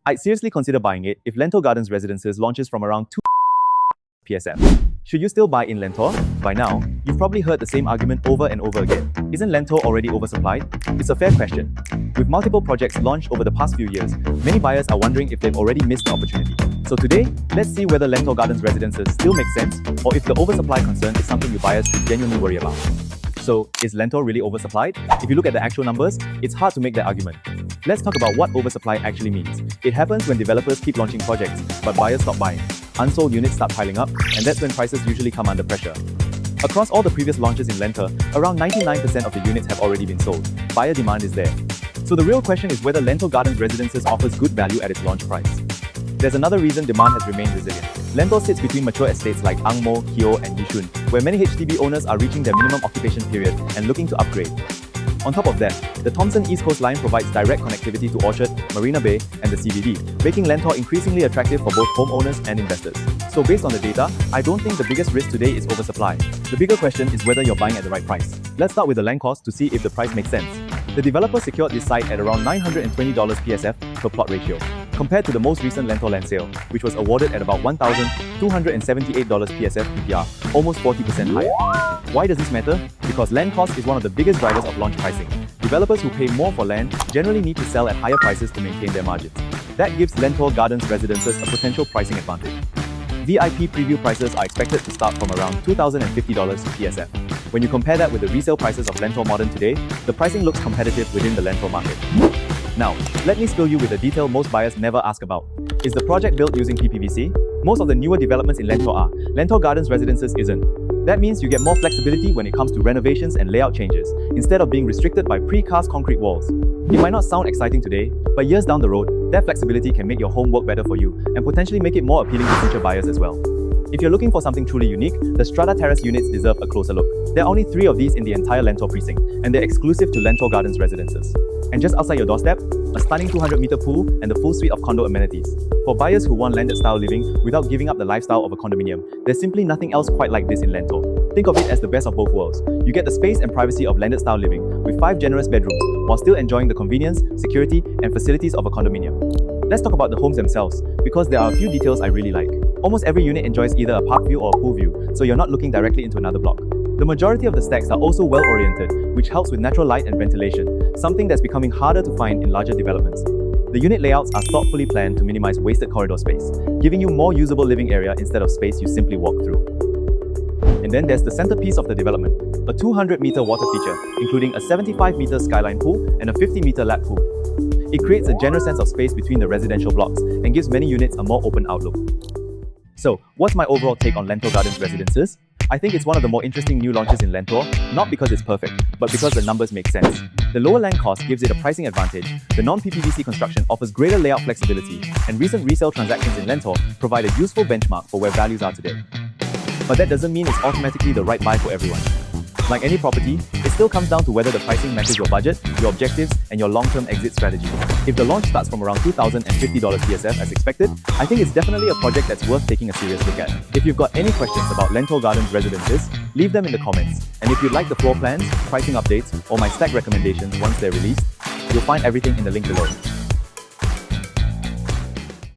I'd seriously consider buying it if Lentor Gardens Residences launches from around 2 PSF. Should you still buy in Lentor? By now, you've probably heard the same argument over and over again. Isn't Lentor already oversupplied? It's a fair question. With multiple projects launched over the past few years, many buyers are wondering if they've already missed the opportunity. So today, let's see whether Lentor Gardens Residences still makes sense, or if the oversupply concern is something you buyers should genuinely worry about. So, is Lentor really oversupplied? If you look at the actual numbers, it's hard to make that argument. Let's talk about what oversupply actually means. It happens when developers keep launching projects, but buyers stop buying. Unsold units start piling up, and that's when prices usually come under pressure. Across all the previous launches in Lentor, around 99% of the units have already been sold. Buyer demand is there. So the real question is whether Lentor Gardens Residences offers good value at its launch price. There's another reason demand has remained resilient. Lentor sits between mature estates like Ang Mo, Hio, and Yishun, where many HDB owners are reaching their minimum occupation period and looking to upgrade. On top of that, the Thomson East Coast Line provides direct connectivity to Orchard, Marina Bay, and the CBD, making Lentor increasingly attractive for both homeowners and investors. So based on the data, I don't think the biggest risk today is oversupply. The bigger question is whether you're buying at the right price. Let's start with the land cost to see if the price makes sense. The developer secured this site at around $920 PSF per plot ratio, compared to the most recent Lentor land sale, which was awarded at about $1,278 PSF PPR, almost 40% higher. Why does this matter? Because land cost is one of the biggest drivers of launch pricing. Developers who pay more for land generally need to sell at higher prices to maintain their margins. That gives Lentor Gardens Residences a potential pricing advantage. VIP preview prices are expected to start from around $2,050 PSF. When you compare that with the resale prices of Lentor Modern today, the pricing looks competitive within the Lentor market. Now, let me spill you with the detail most buyers never ask about. Is the project built using PPVC? Most of the newer developments in Lentor are. Lentor Gardens Residences isn't. That means you get more flexibility when it comes to renovations and layout changes, instead of being restricted by precast concrete walls. It might not sound exciting today, but years down the road, that flexibility can make your home work better for you and potentially make it more appealing to future buyers as well. If you're looking for something truly unique, the Strata Terrace units deserve a closer look. There are only 3 of these in the entire Lentor precinct, and they're exclusive to Lentor Gardens Residences. And just outside your doorstep, a stunning 200-meter pool and the full suite of condo amenities. For buyers who want landed-style living without giving up the lifestyle of a condominium, there's simply nothing else quite like this in Lentor. Think of it as the best of both worlds. You get the space and privacy of landed-style living with 5 generous bedrooms, while still enjoying the convenience, security, and facilities of a condominium. Let's talk about the homes themselves, because there are a few details I really like. Almost every unit enjoys either a park view or a pool view, so you're not looking directly into another block. The majority of the stacks are also well-oriented, which helps with natural light and ventilation, something that's becoming harder to find in larger developments. The unit layouts are thoughtfully planned to minimize wasted corridor space, giving you more usable living area instead of space you simply walk through. And then there's the centerpiece of the development, a 200-meter water feature, including a 75-meter skyline pool and a 50-meter lap pool. It creates a generous sense of space between the residential blocks and gives many units a more open outlook. So, what's my overall take on Lentor Gardens Residences? I think it's one of the more interesting new launches in Lentor, not because it's perfect, but because the numbers make sense. The lower land cost gives it a pricing advantage, the non-PPVC construction offers greater layout flexibility, and recent resale transactions in Lentor provide a useful benchmark for where values are today. But that doesn't mean it's automatically the right buy for everyone. Like any property, it still comes down to whether the pricing matches your budget, your objectives, and your long-term exit strategy. If the launch starts from around $2,050 PSF as expected, I think it's definitely a project that's worth taking a serious look at. If you've got any questions about Lentor Gardens Residences, leave them in the comments. And if you'd like the floor plans, pricing updates, or my stack recommendations once they're released, you'll find everything in the link below.